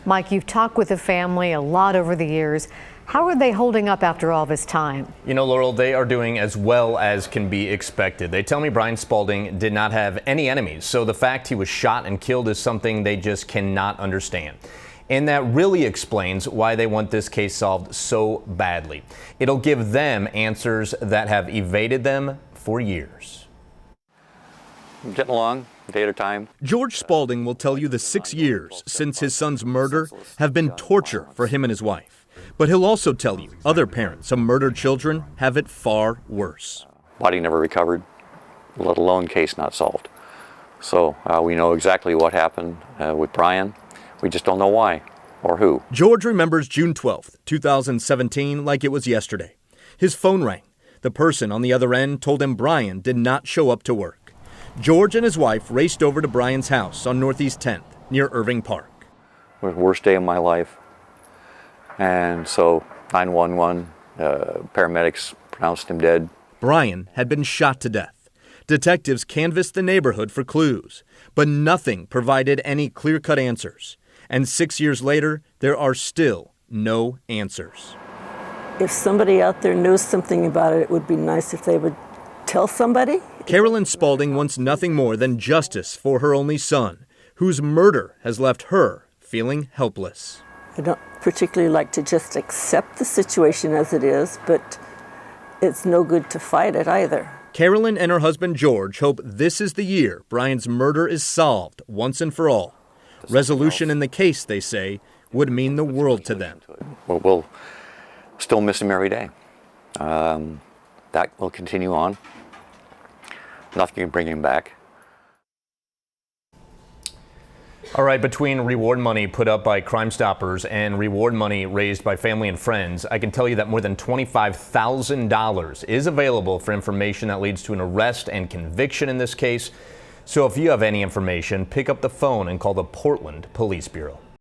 Mike, you've talked with the family a lot over the years. How are they holding up after all this time? You know, Laurel, they are doing as well as can be expected. They tell me Brian Spaulding did not have any enemies, so the fact he was shot and killed is something they just cannot understand. And that really explains why they want this case solved so badly. It'll give them answers that have evaded them for years. Getting along, day at a time. George Spaulding will tell you the 6 years since his son's murder have been torture for him and his wife. But he'll also tell you other parents of murdered children have it far worse. Body never recovered, let alone case not solved. So we know exactly what happened with Brian. We just don't know why or who. George remembers June 12th, 2017 like it was yesterday. His phone rang. The person on the other end told him Brian did not show up to work. George and his wife raced over to Brian's house on Northeast 10th near Irving Park. It was the worst day of my life. And so 911, paramedics pronounced him dead. Brian had been shot to death. Detectives canvassed the neighborhood for clues, but nothing provided any clear-cut answers. And 6 years later, there are still no answers. If somebody out there knows something about it, it would be nice if they would tell somebody. Carolyn Spaulding wants nothing more than justice for her only son, whose murder has left her feeling helpless. I don't particularly like to just accept the situation as it is, but it's no good to fight it either. Carolyn and her husband George hope this is the year Brian's murder is solved once and for all. Resolution in the case, they say, would mean the world to them. Well, we'll still miss him every day. That will continue on. Nothing can bring him back. All right, between reward money put up by Crime Stoppers and reward money raised by family and friends, I can tell you that more than $25,000 is available for information that leads to an arrest and conviction in this case. So if you have any information, pick up the phone and call the Portland Police Bureau.